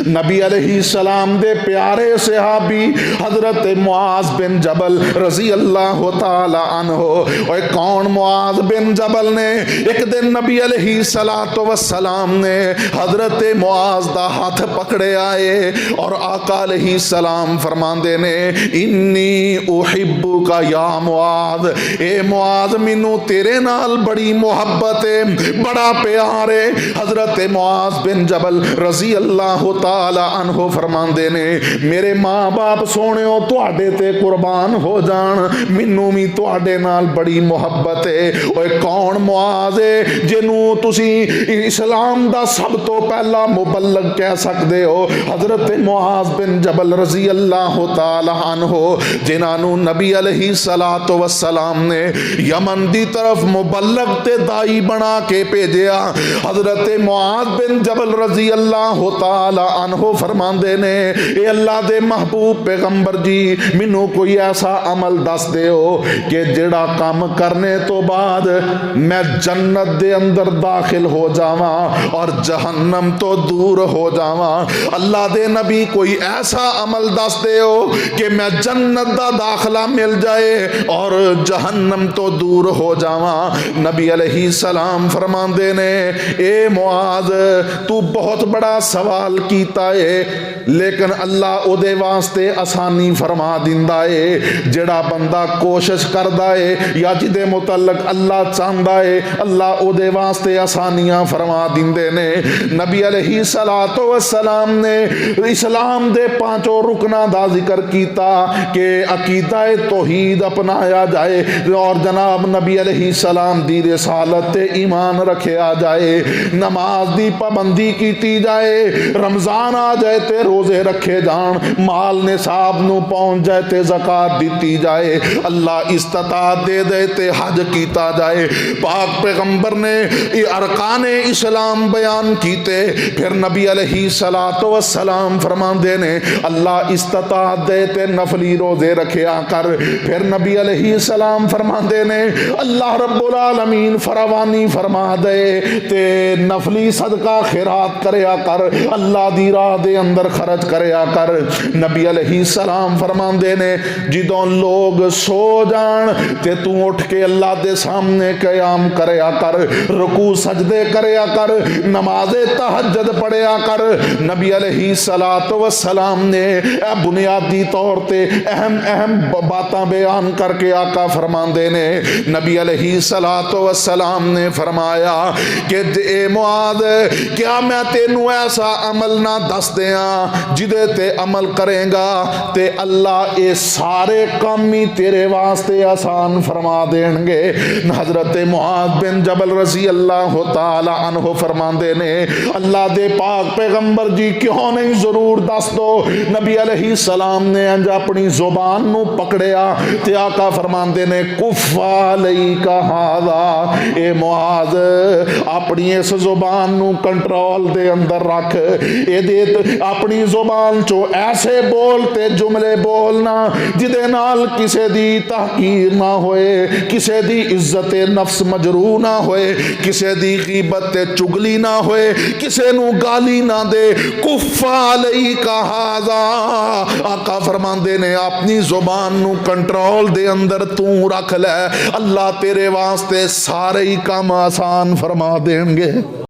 نبی علیہ السلام دے پیارے صحابی حضرت معاذ بن جبل رضی اللہ تعالی عنہ، اور کون معاذ بن جبل نے؟ ایک دن نبی علیہ السلام نے حضرت معاذ دا ہاتھ پکڑے آئے اور آقا علیہ السلام فرماندے نے انی احبک یا معاذ، اے معاذ مینوں تیرے نال بڑی محبت ہے، بڑا پیار ہے۔ حضرت معاذ بن جبل رضی اللہ تعالی عنہ فرماندے نے میرے ماں باپ سونےو تواڈے تے قربان ہو جان، مینوں بھی تواڈے نال بڑی محبت ہے۔ اوے کون معاذ ہے جنوں تسی اسلام دا سب تو پہلا مبلغ کہہ سکدے ہو؟ حضرت معاذ بن جبل رضی اللہ تعالی عنہ جنہاں نو نبی علیہ السلام نے یمن دی طرف مبلغ تے دائی بنا کے بھیجیا۔ حضرت معاذ بن جبل رضی اللہ تعالی عنہ فرماندے نے اے اللہ دے محبوب پیغمبر جی مینوں کوئی ایسا عمل دس دے ہو کہ جڑا کام کرنے تو بعد میں جنت دے اندر داخل ہو جاواں اور جہنم تو دور ہو جاواں۔ اللہ دے نبی کوئی ایسا عمل دس دے ہو کہ میں جنت دا داخلہ مل جائے اور جہنم تو دور ہو جاواں۔ نبی علیہ السلام فرماندے نے اے معاذ تو بہت بڑا سوال کیتا ہے لیکن اللہ او دے واسطے آسانی فرما دیندا ہے۔ جڑا بندہ کوشش کردا ہے یا جدے متعلق اللہ چاہندا ہے اللہ او دے واسطے آسانیاں فرما دیندے نے۔ نبی علیہ السلام نے اسلام دے پانچوں رکناں دا ذکر کیتا کہ عقیدہ توحید اپنایا جائے اور جناب نبی علیہ السلام دی رسالت تے ایمان رکھیا جائے، نماز دی پابندی کیتی جائے، رمضان آ جائے تے روزے رکھے جان، مال نصاب نو پہنچ جائے تے زکات دیتی جائے، اللہ استطاعت دے دے تے حج کیتا جائے۔ پاک پیغمبر نے ارکان اسلام بیان کیتے، پھر نبی علیہ السلام فرماندے نے اللہ استطاعت دے تے نفلی روزے رکھیا کر۔ پھر نبی علیہ السلام فرماندے نے اللہ رب العالمین فراوانی فرما دے تے نفلی صدقہ خیرات کریا کر، اللہ دی راہ دے اندر خرچ کریا کر۔ نبی علیہ السلام فرماندے نے جدوں لوگ سو جان تے تو اٹھ کے اللہ دے سامنے قیام کریا کر، رکوع سجدے کریا کر، نماز تہجد پڑھیا کر۔ نبی علیہ السلام نے بنیادی طور تے اہم باتاں بیان کر کے آقا فرماندے نے نبی علیہ السلام نے فرمایا کہ اے معاذ کیا میں تینوں ایسا عمل نہ دس دیاں جدے تے عمل کریں گا تے اللہ اے سارے کام ہی تیرے واسطے آسان فرما دیں گے۔ حضرت معاذ بن جبل رضی اللہ تعالی عنہ فرماندے نے اللہ دے پاک پیغمبر جی کیوں نہیں ضرور دس دو۔ نبی علیہ السلام نے انج اپنی زبان نو پکڑیا تے آقا فرماندے نے کف علیک ھذا، اے معاذ اپنی اس زبان نو کنٹرول دے اندر رکھ، اے دے اپنی زبان چو ایسے بولتے جملے بولنا جدے نال کسے دی تحقیر نہ ہوئے، کسے دی عزت نفس مجروح نہ ہوئے، کسے دی غیبت تے چگلی نہ ہوئے، کسے نو گالی نہ دے۔ کف علیک ھذا، آقا فرماندے نے اپنی زبان نو کنٹرول دے اندر تو رکھ لے، اللہ تیرے واسطے سارے ہی کام آسان فرما دیں گے۔